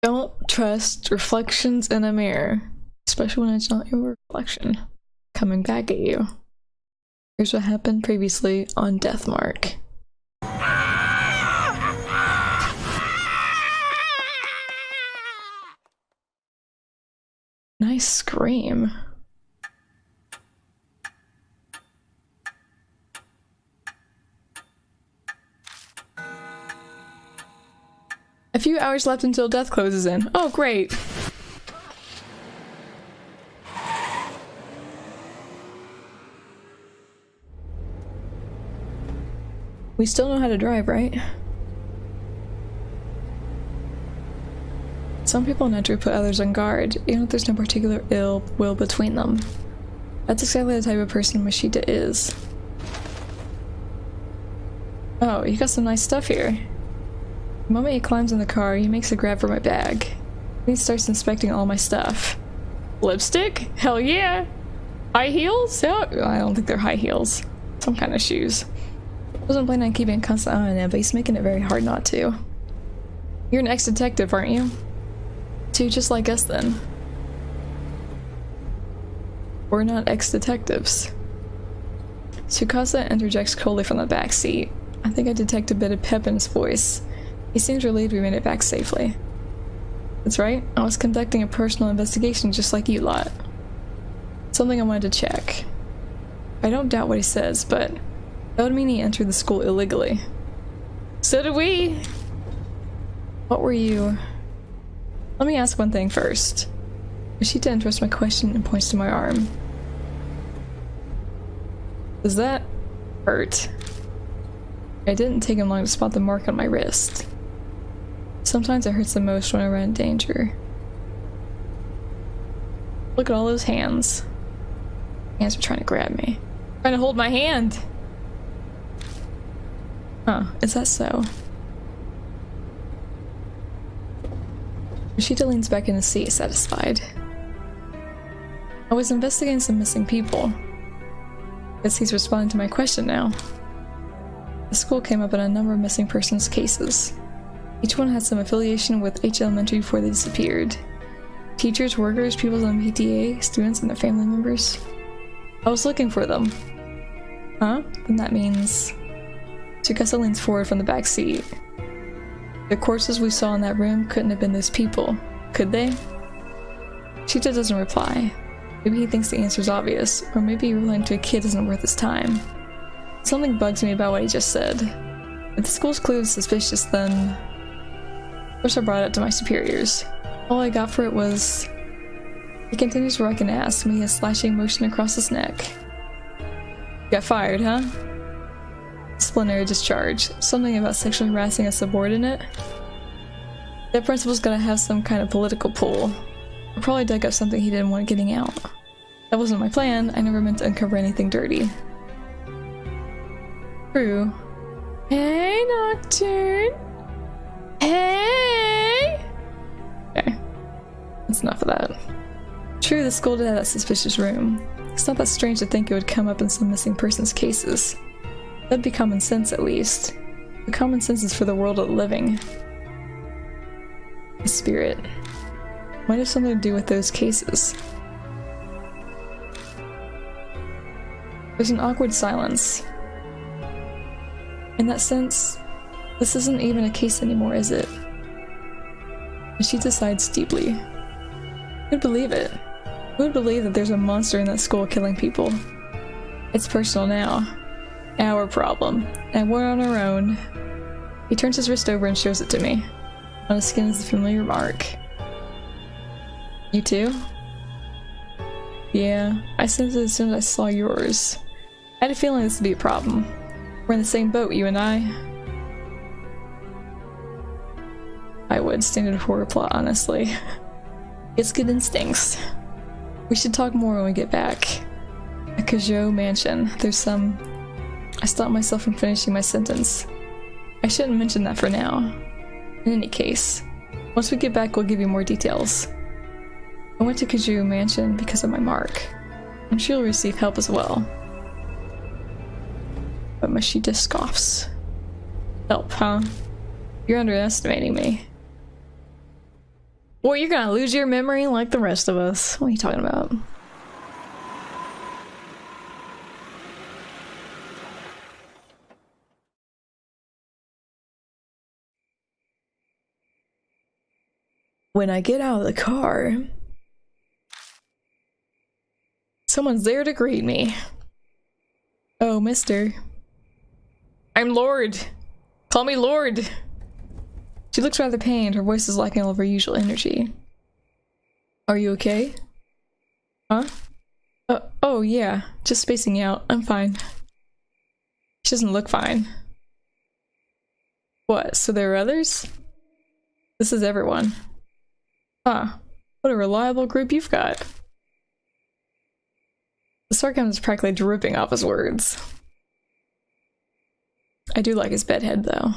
Don't trust reflections in a mirror, especially when it's not your reflection coming back at you. Here's what happened previously on Deathmark. Nice scream. A few hours left until death closes in. Oh, great. We still know how to drive, right? Some people naturally put others on guard, even if there's no particular ill will between them. That's exactly the type of person Mashita is. Oh, you got some nice stuff here. The moment he climbs in the car, he makes a grab for my bag. Then he starts inspecting all my stuff. Lipstick? Hell yeah! High heels? Hell, I don't think they're high heels. Some kind of shoes. I wasn't planning on keeping a constant eye on him, but he's making it very hard not to. You're an ex-detective, aren't you? So you're just like us then. We're not ex-detectives. Tsukasa interjects coldly from the back seat. I think I detect a bit of pep in his voice. He seems relieved we made it back safely. That's right, I was conducting a personal investigation just like you lot. Something I wanted to check. I don't doubt what he says, but that would mean he entered the school illegally. So did we! What were you... Let me ask one thing first. Mashita interrupts my question and points to my arm. Does that hurt? It didn't take him long to spot the mark on my wrist. Sometimes it hurts the most when I run in danger. Look at all those hands. Hands are trying to grab me. Trying to hold my hand! Huh, is that so? Mashita leans back in his seat, satisfied. I was investigating some missing people. Guess he's responding to my question now. The school came up in a number of missing persons cases. Each one had some affiliation with H Elementary before they disappeared. Teachers, workers, people on PTA, students, and their family members. I was looking for them. Huh? Then that means... Tsukasa leans forward from the back seat. The corpses we saw in that room couldn't have been those people, could they? Shita doesn't reply. Maybe he thinks the answer's obvious, or maybe replying to a kid isn't worth his time. Something bugs me about what he just said. If the school's clue is suspicious, then... Of course I brought it up to my superiors. All I got for it was... He continues to reckon ass when he has slashing motion across his neck. You got fired, huh? Disciplinary discharge. Something about sexually harassing a subordinate? That principal's gonna have some kind of political pull. Or probably dug up something he didn't want getting out. That wasn't my plan. I never meant to uncover anything dirty. True. Hey, Nocturne! Hey! Okay. That's enough of that. True, the school did have that suspicious room. It's not that strange to think it would come up in some missing persons cases. That'd be common sense, at least. But common sense is for the world of the living. The spirit. Might have something to do with those cases. There's an awkward silence. In that sense, this isn't even a case anymore, is it? And she decides deeply. Who'd believe it? Who would believe that there's a monster in that school killing people? It's personal now. Our problem. And we're on our own. He turns his wrist over and shows it to me. On his skin is a familiar mark. You too? Yeah, I sensed it as soon as I saw yours. I had a feeling this would be a problem. We're in the same boat, you and I. I would. Standard horror plot, honestly. It's good instincts. We should talk more when we get back. At Kajou Mansion, there's some... I stopped myself from finishing my sentence. I shouldn't mention that for now. In any case, once we get back we'll give you more details. I went to Kajou Mansion because of my mark. I'm sure you'll receive help as well. But Mashita scoffs. Help, huh? You're underestimating me. Well, you're gonna lose your memory like the rest of us. What are you talking about? When I get out of the car, someone's there to greet me. Oh, mister. I'm Lord. Call me Lord. She looks rather pained. Her voice is lacking all of her usual energy. Are you okay? Huh? Oh yeah. Just spacing you out. I'm fine. She doesn't look fine. What? So there are others? This is everyone. Huh. What a reliable group you've got. The sarcasm is practically dripping off his words. I do like his bedhead, though.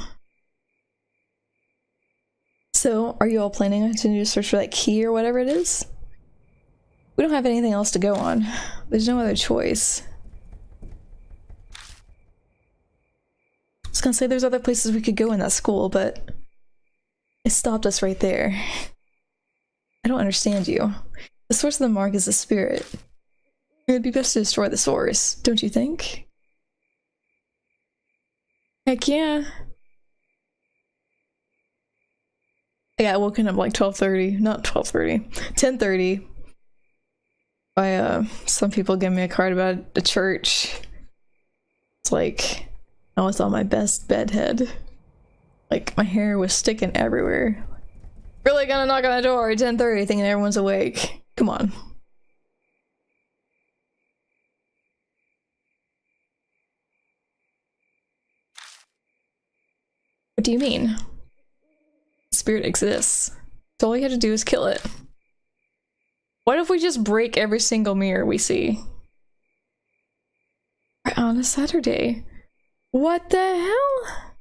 So, are you all planning on continuing to search for that key or whatever it is? We don't have anything else to go on. There's no other choice. I was gonna say there's other places we could go in that school, but it stopped us right there. I don't understand you. The source of the mark is the spirit. It would be best to destroy the source, don't you think? Heck yeah. I got woken up like 12:30, not 12:30, 10:30 by some people giving me a card about a church. It's like I was on my best bedhead. Like my hair was sticking everywhere. Really gonna knock on the door at 10:30 thinking everyone's awake. Come on. What do you mean? Spirit exists. So all you have to do is kill it. What if we just break every single mirror we see? On a Saturday. What the hell?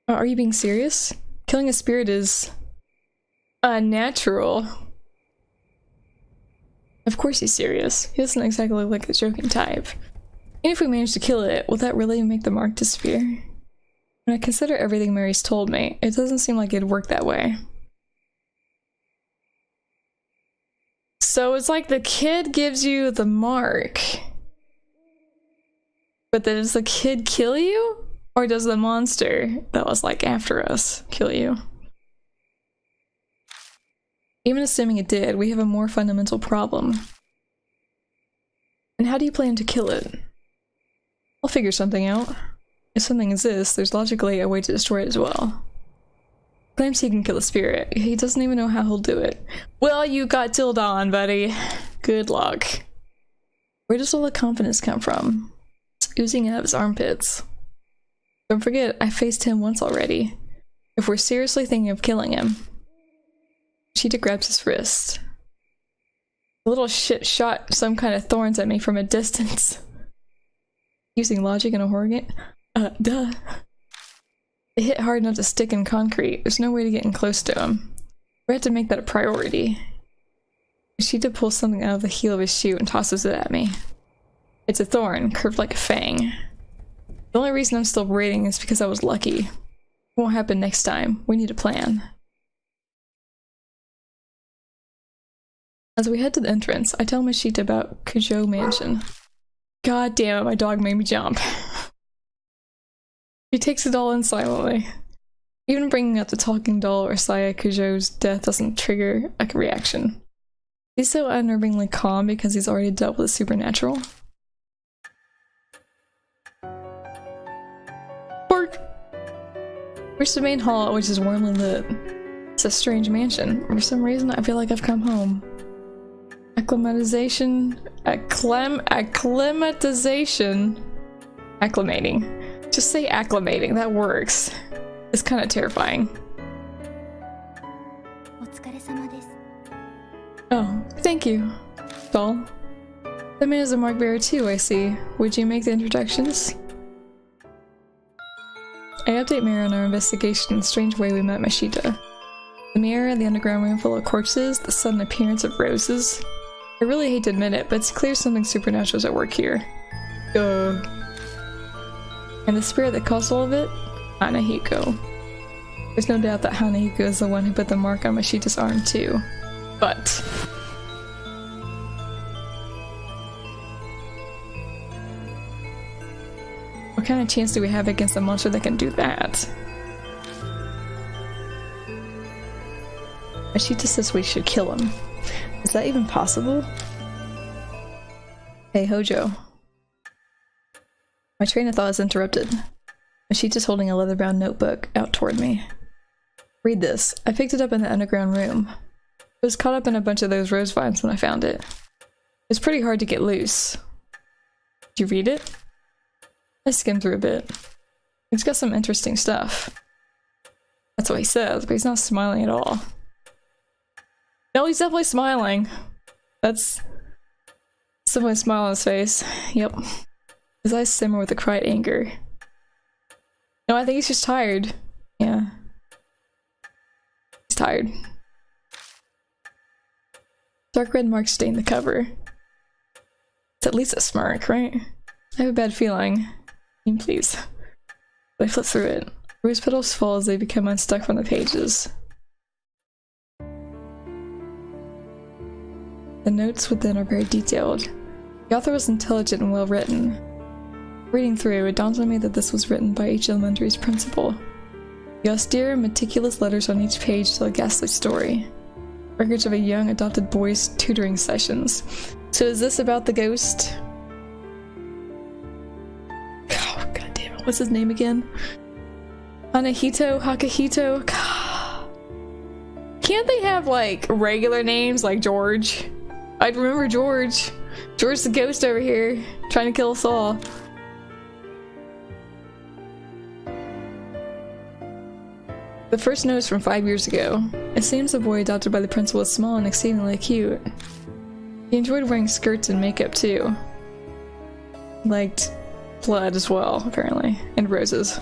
Are you being serious? Killing a spirit is unnatural. Of course he's serious. He doesn't exactly look like the joking type. And if we manage to kill it, will that really make the mark disappear? When I consider everything Mary's told me, it doesn't seem like it'd work that way. So it's like the kid gives you the mark. But then does the kid kill you? Or does the monster that was like after us kill you? Even assuming it did, we have a more fundamental problem. And how do you plan to kill it? I'll figure something out. If something exists, there's logically a way to destroy it as well. Claims he can kill a spirit. He doesn't even know how he'll do it. Well, you got till dawn, buddy. Good luck. Where does all the confidence come from? It's oozing out of his armpits. Don't forget, I faced him once already. If we're seriously thinking of killing him. Cheetah grabs his wrist. The little shit shot some kind of thorns at me from a distance. Using logic in a horror game? Duh. It hit hard enough to stick in concrete. There's no way to get in close to him. We had to make that a priority. Cheetah pulls something out of the heel of his shoe and tosses it at me. It's a thorn, curved like a fang. The only reason I'm still breathing is because I was lucky. It won't happen next time. We need a plan. As we head to the entrance, I tell Mashita about Kujo Mansion. God damn it, my dog made me jump. He takes it all in silently. Even bringing up the talking doll or Saya Kujo's death doesn't trigger a reaction. He's so unnervingly calm because he's already dealt with the supernatural. Bark! Reach the main hall, which is warmly lit. It's a strange mansion. For some reason, I feel like I've come home. Acclimatization. Acclimating. Just say acclimating, that works. It's kind of terrifying. Oh, thank you, doll. That man is a mark bearer too, I see. Would you make the introductions? I update Mira on our investigation in the strange way we met Mashita. The mirror, the underground room full of corpses, the sudden appearance of roses. I really hate to admit it, but it's clear something supernatural is at work here. And the spirit that caused all of it? Anahiko. There's no doubt that Hanahiko is the one who put the mark on Mashita's arm too. But what kind of chance do we have against a monster that can do that? Mashita says we should kill him. Is that even possible? Hey, Hojo. My train of thought is interrupted. Mashita's holding a leather-bound notebook out toward me. Read this. I picked it up in the underground room. It was caught up in a bunch of those rose vines when I found it. It's pretty hard to get loose. Did you read it? I skimmed through a bit. It's got some interesting stuff. That's what he says, but he's not smiling at all. No, he's definitely smiling. That's definitely a smile on his face. Yep. His eyes simmer with a quiet anger. No, I think he's just tired. Yeah. He's tired. Dark red marks stain the cover. It's at least a smirk, right? I have a bad feeling. Please. I flip through it. Rose petals fall as they become unstuck from the pages. The notes within are very detailed. The author was intelligent and well written. Reading through, it dawned on me that this was written by each elementary's principal. The austere, meticulous letters on each page tell a ghastly story. Records of a young adopted boy's tutoring sessions. So is this about the ghost? Oh, god damn it. What's his name again? Hakahito? Can't they have like regular names like George? I'd remember George. George the ghost over here, trying to kill us all. The first note is from 5 years ago. It seems the boy adopted by the principal was small and exceedingly cute. He enjoyed wearing skirts and makeup too. He liked blood as well, apparently, and roses.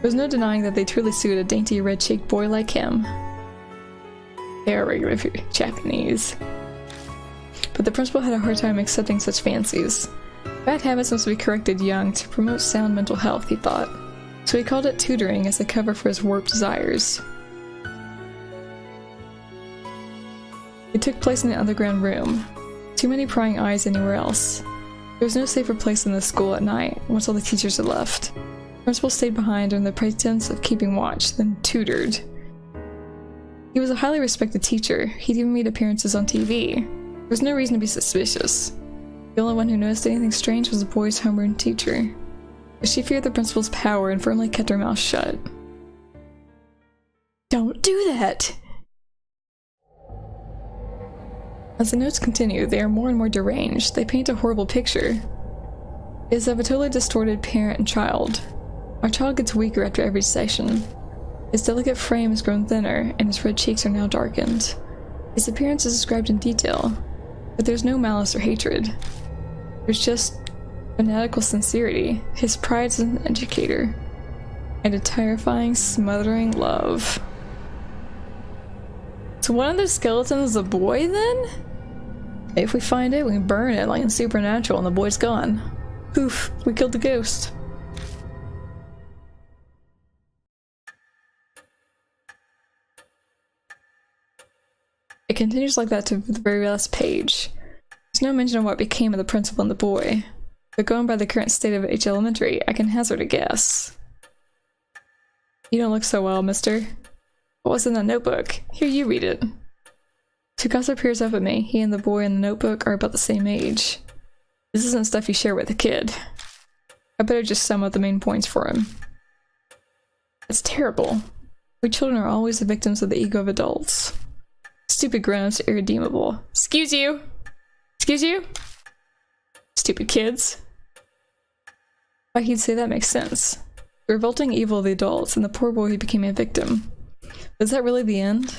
There's no denying that they truly suited a dainty red-cheeked boy like him. They are regular Japanese. But the principal had a hard time accepting such fancies. Bad habits must be corrected young to promote sound mental health, he thought. So he called it tutoring as a cover for his warped desires. It took place in the underground room. Too many prying eyes anywhere else. There was no safer place in the school at night, once all the teachers had left. The principal stayed behind under the pretense of keeping watch, then tutored. He was a highly respected teacher. He'd even made appearances on TV. There was no reason to be suspicious. The only one who noticed anything strange was the boy's homeroom teacher. But she feared the principal's power and firmly kept her mouth shut. Don't do that! As the notes continue, they are more and more deranged. They paint a horrible picture. It is of a totally distorted parent and child. Our child gets weaker after every session. His delicate frame has grown thinner, and his red cheeks are now darkened. His appearance is described in detail, but there's no malice or hatred. There's just fanatical sincerity, his pride as an educator, and a terrifying, smothering love. So one of the skeletons is a boy, then? If we find it, we can burn it like in Supernatural and the boy's gone. Poof, we killed the ghost. It continues like that to the very last page. There's no mention of what became of the principal and the boy. But going by the current state of H Elementary, I can hazard a guess. You don't look so well, mister. What was in that notebook? Here, you read it. Tsukasa peers up at me. He and the boy in the notebook are about the same age. This isn't stuff you share with a kid. I better just sum up the main points for him. It's terrible. We children are always the victims of the ego of adults. Stupid grown-ups are irredeemable. Excuse you! Excuse you? Stupid kids. Why he'd say that makes sense. The revolting evil of the adults and the poor boy who became a victim. Is that really the end?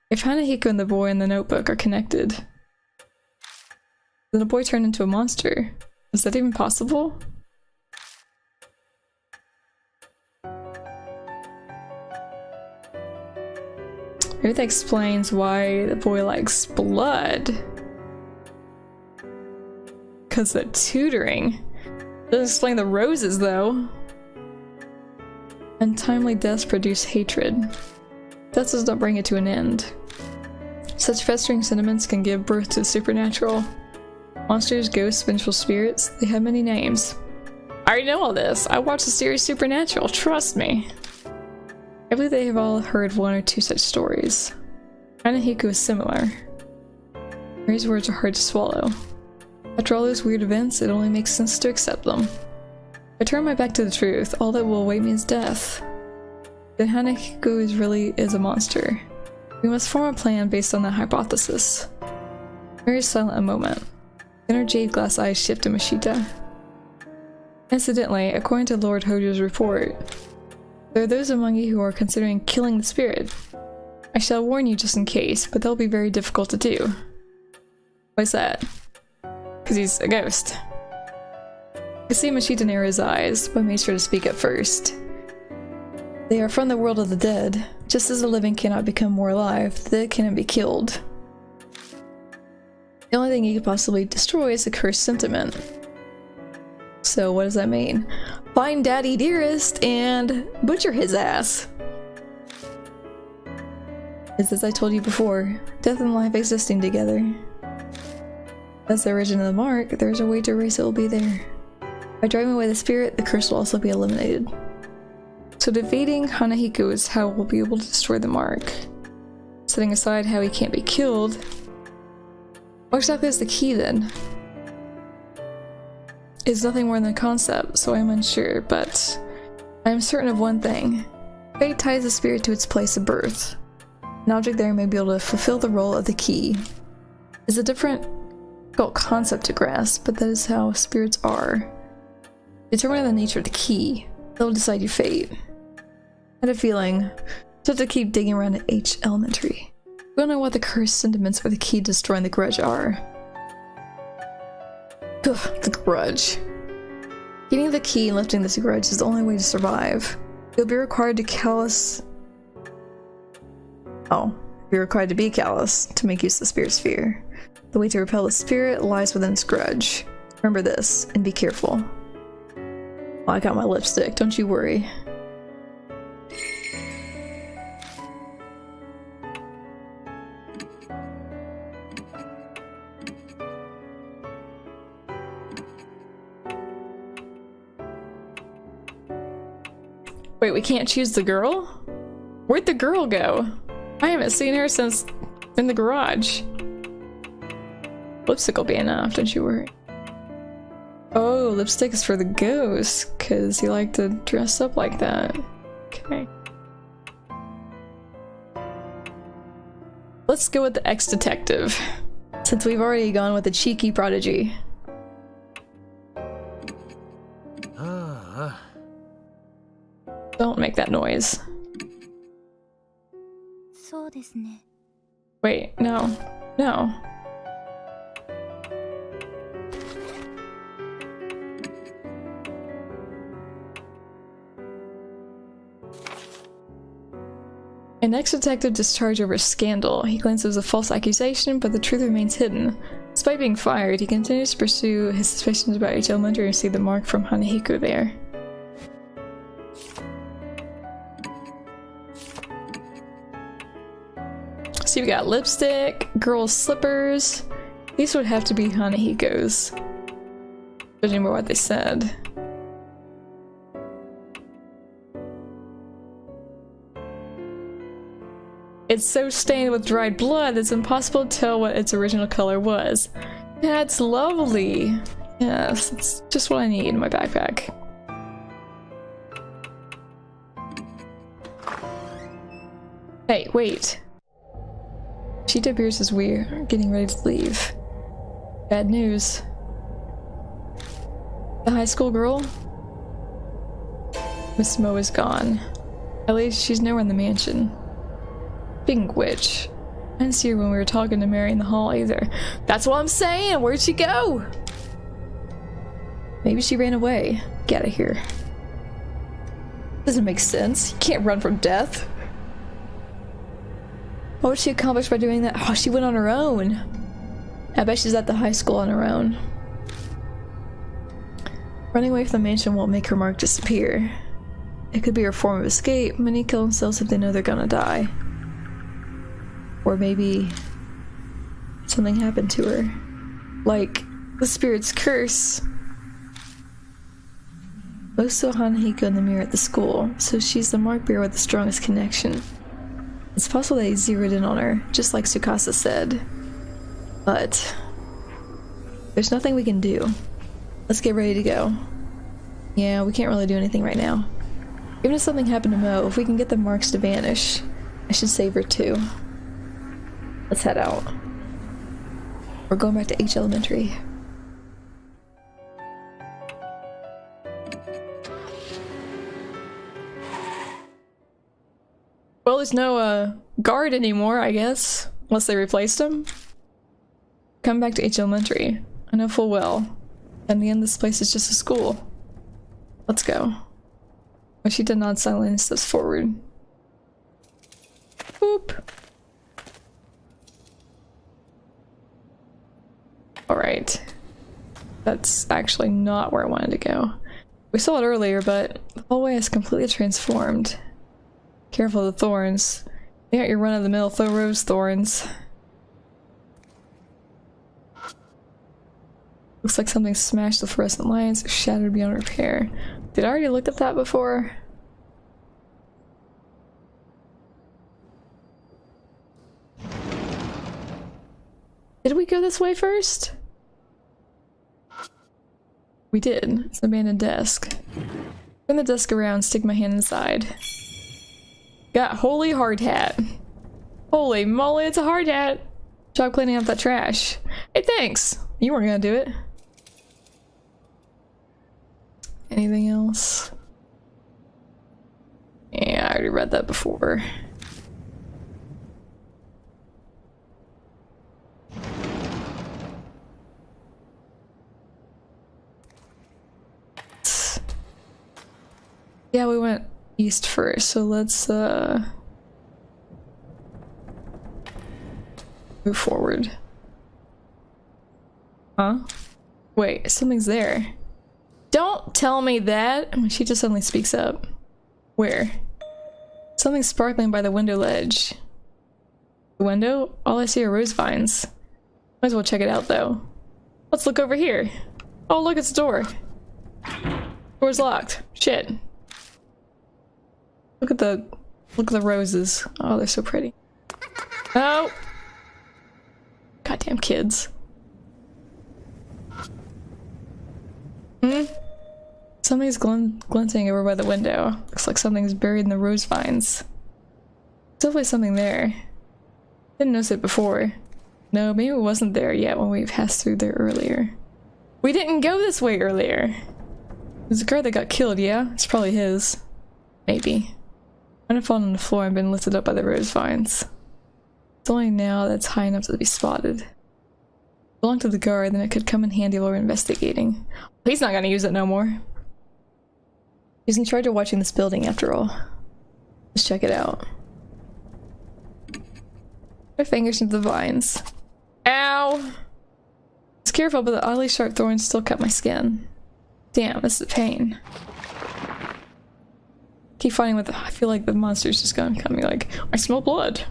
If Hanahiko and the boy in the notebook are connected, then the boy turned into a monster. Is that even possible? Maybe that explains why the boy likes blood. Because the tutoring doesn't explain the roses, though. Untimely deaths produce hatred. Death does not bring it to an end. Such festering sentiments can give birth to the supernatural. Monsters, ghosts, vengeful spirits, they have many names. I already know all this. I watched the series Supernatural, trust me. I believe they have all heard one or two such stories. Hanahiku is similar. Mary's words are hard to swallow. After all those weird events, it only makes sense to accept them. If I turn my back to the truth, all that will await me is death. Then Hanahiku is a monster. We must form a plan based on that hypothesis. Mary is silent a moment. Then her jade glass eyes shift to Mashita. Incidentally, according to Lord Hojo's report, there are those among you who are considering killing the spirit. I shall warn you just in case, but that'll be very difficult to do. Why's that? Because he's a ghost. I see Mashita narrow his eyes, but made sure to speak up first. They are from the world of the dead. Just as the living cannot become more alive, the dead cannot be killed. The only thing you could possibly destroy is the cursed sentiment. So what does that mean? Find Daddy Dearest and butcher his ass. It's as I told you before, death and life existing together. As the origin of the mark, there's a way to erase it will be there. By driving away the spirit, the curse will also be eliminated. So defeating Hanahiku is how we'll be able to destroy the mark. Setting aside how he can't be killed, what exactly is the key then? It's nothing more than a concept, so I'm unsure, but I am certain of one thing. Fate ties the spirit to its place of birth. An object there may be able to fulfill the role of the key. It's a difficult concept to grasp, but that is how spirits are. Determining the nature of the key, they'll decide your fate. I had a feeling, so to keep digging around at H Elementary. We don't know what the cursed sentiments or the key to destroying the grudge are. Ugh, the grudge. Getting the key and lifting this grudge is the only way to survive. You'll be required to callous. Oh, be required to be callous to make use of the spirit sphere. The way to repel the spirit lies within its grudge. Remember this, and be careful. Oh, I got my lipstick, don't you worry. Wait, we can't choose the girl? Where'd the girl go? I haven't seen her since in the garage. Lipstick will be enough, don't you worry. Oh, lipstick is for the ghost, because he liked to dress up like that. Okay. Let's go with the ex-detective, since we've already gone with the cheeky prodigy. Don't make that noise. Wait, no. No. An ex-detective discharged over a scandal. He claims it was a false accusation, but the truth remains hidden. Despite being fired, he continues to pursue his suspicions about H. Elementary and see the mark from Hanahiku there. So we got lipstick, girls' slippers. These would have to be Hanahiko's, judging by what they said. It's so stained with dried blood, it's impossible to tell what its original color was. That's lovely. Yes, it's just what I need in my backpack. Hey, wait. She appears as we're getting ready to leave. Bad news. The high school girl? Miss Mo is gone. At least she's nowhere in the mansion. Speaking of which, I didn't see her when we were talking to Mary in the hall either. That's what I'm saying! Where'd she go? Maybe she ran away. Get out of here. Doesn't make sense. You can't run from death. What would she accomplish by doing that? Oh, she went on her own. I bet she's at the high school on her own. Running away from the mansion won't make her mark disappear. It could be her form of escape. Many kill themselves if they know they're gonna die. Or maybe something happened to her. Like the spirit's curse. Both saw Hanahiko in the mirror at the school, so she's the mark bearer with the strongest connection. It's possible that he zeroed in on her, just like Tsukasa said. But there's nothing we can do. Let's get ready to go. Yeah, we can't really do anything right now. Even if something happened to Mo, if we can get the marks to vanish, I should save her too. Let's head out. We're going back to H Elementary. Well, there's no guard anymore, I guess. Unless they replaced him. Come back to H Elementary. I know full well. In the end, this place is just a school. Let's go. Well, she did nod silently and steps forward. Boop. Alright. That's actually not where I wanted to go. We saw it earlier, but the hallway is completely transformed. Careful of the thorns. They aren't your run-of-the-mill rose thorns. Looks like something smashed the fluorescent lines, shattered beyond repair. Did I already look at that before? Did we go this way first? We did. It's an abandoned desk. Turn the desk around, stick my hand inside. Got holy hard hat. Holy moly, it's a hard hat! Job cleaning up that trash. Hey, thanks! You weren't gonna do it. Anything else? Yeah, I already read that before. Yeah, we went east first, so let's move forward. Huh? Wait, something's there. Don't tell me that! She just suddenly speaks up. Where? Something sparkling by the window ledge. The window? All I see are rose vines. Might as well check it out though. Let's look over here. Oh look, it's a door. Door's locked. Shit. Look at the roses. Oh, they're so pretty. Oh! Goddamn kids. Hmm? Something's glinting over by the window. Looks like something's buried in the rose vines. There's definitely something there. Didn't notice it before. No, maybe it wasn't there yet when we passed through there earlier. We didn't go this way earlier! There's a guard that got killed, yeah? It's probably his. Maybe. Might have fallen on the floor and been lifted up by the rose vines. It's only now that it's high enough to be spotted. Belonged to the guard, then it could come in handy while we're investigating. He's not gonna use it no more. He's in charge of watching this building after all. Let's check it out. My fingers into the vines. Ow! I was careful, but the oddly sharp thorns still cut my skin. Damn, this is a pain. Keep fighting with I feel like the monster's just gonna come. Like, I smell blood.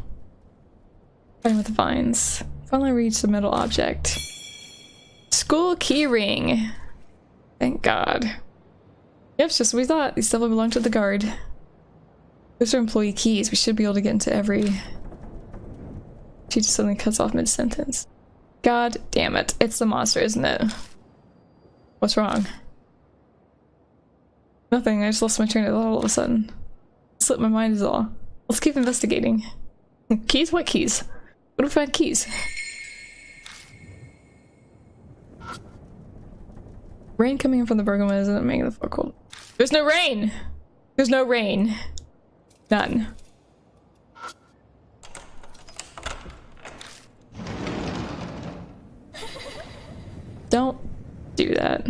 Fighting with the vines. Finally reached the metal object. School key ring. Thank God. Yep, it's just what we thought. These definitely belong to the guard. Those are employee keys. We should be able to get into every... She just suddenly cuts off mid-sentence. God damn it. It's the monster, isn't it? What's wrong? Nothing. I just lost my train of thought all of a sudden. Slipped my mind is all. Let's keep investigating. Keys? What keys? What if we find keys? Rain coming in from the bergamot isn't making the floor cold. There's no rain! There's no rain. None. Don't do that.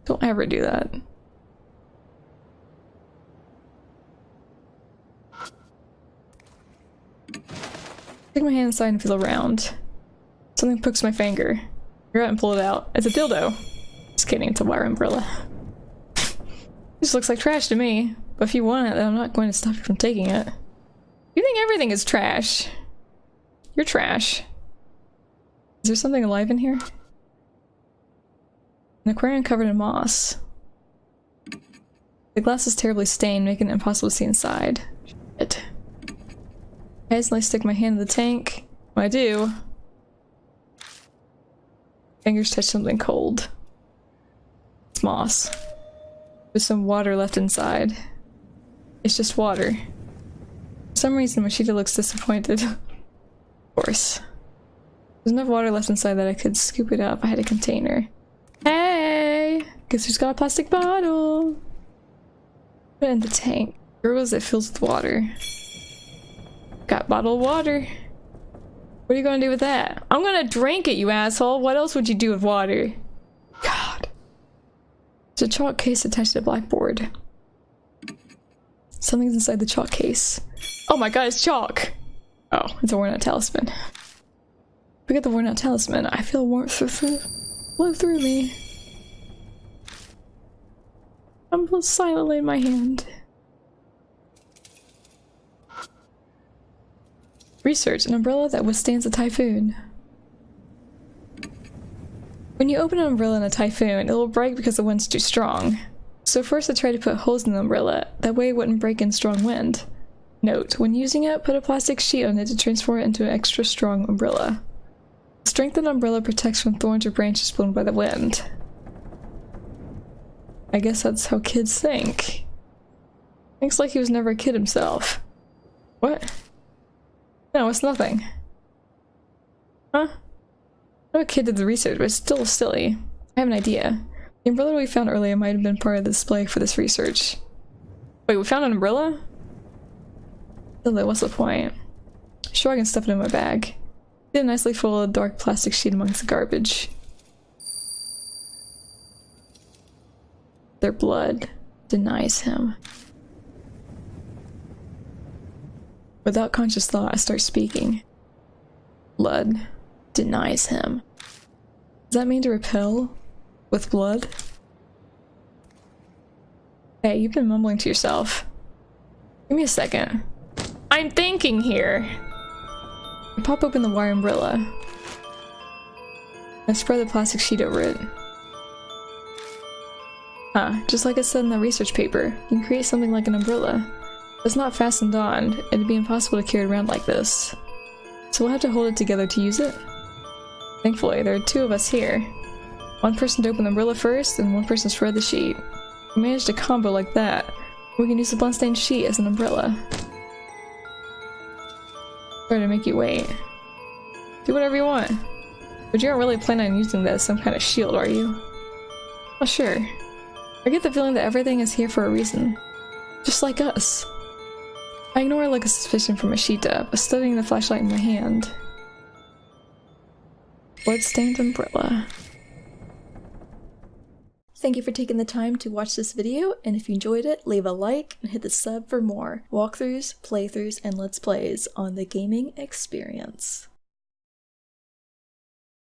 Don't ever do that. Take my hand inside and feel around. Something pokes my finger. Grab it and pull it out. It's a dildo. Just kidding, it's a wire umbrella. This looks like trash to me. But if you want it, then I'm not going to stop you from taking it. You think everything is trash? You're trash. Is there something alive in here? An aquarium covered in moss. The glass is terribly stained, making it impossible to see inside. Shit. I instantly stick my hand in the tank. When I do, fingers touch something cold. It's moss. There's some water left inside. It's just water. For some reason, Machida looks disappointed. Of course. There's enough water left inside that I could scoop it up. I had a container. Hey! Guess who's got a plastic bottle? Put it in the tank. Gurgles it fills with water. Got bottled water. What are you gonna do with that? I'm gonna drink it, you asshole! What else would you do with water? God. There's a chalk case attached to the blackboard. Something's inside the chalk case. Oh my god, it's chalk! Oh, it's a worn out talisman. Forget the worn out talisman. I feel warmth flow through me. I'm silently in my hand. Research, an umbrella that withstands a typhoon. When you open an umbrella in a typhoon, it will break because the wind's too strong. So first I tried to put holes in the umbrella, that way it wouldn't break in strong wind. Note, when using it, put a plastic sheet on it to transform it into an extra strong umbrella. The strengthened umbrella protects from thorns or branches blown by the wind. I guess that's how kids think. Thinks like he was never a kid himself. What? No, it's nothing. Huh? I know a kid did the research, but it's still silly. I have an idea. The umbrella we found earlier might have been part of the display for this research. Wait, we found an umbrella? What's the point? Sure, I can stuff it in my bag. Did a nicely folded dark plastic sheet amongst the garbage. Their blood denies him. Without conscious thought, I start speaking. Blood denies him. Does that mean to repel with blood? Hey, you've been mumbling to yourself. Give me a second. I'm thinking here. I pop open the wire umbrella. I spread the plastic sheet over it. Just like I said in the research paper, you can create something like an umbrella. If it's not fastened on, it'd be impossible to carry it around like this. So we'll have to hold it together to use it. Thankfully, there are two of us here. One person to open the umbrella first, and one person to spread the sheet. We managed a combo like that. We can use the bloodstained sheet as an umbrella. Sorry to make you wait. Do whatever you want. But you aren't really planning on using that as some kind of shield, are you? Well, sure. I get the feeling that everything is here for a reason. Just like us. I ignore a look of suspicion from Machida, but studying the flashlight in my hand. Bloodstained umbrella. Thank you for taking the time to watch this video, and if you enjoyed it, leave a like and hit the sub for more walkthroughs, playthroughs, and let's plays on the gaming experience.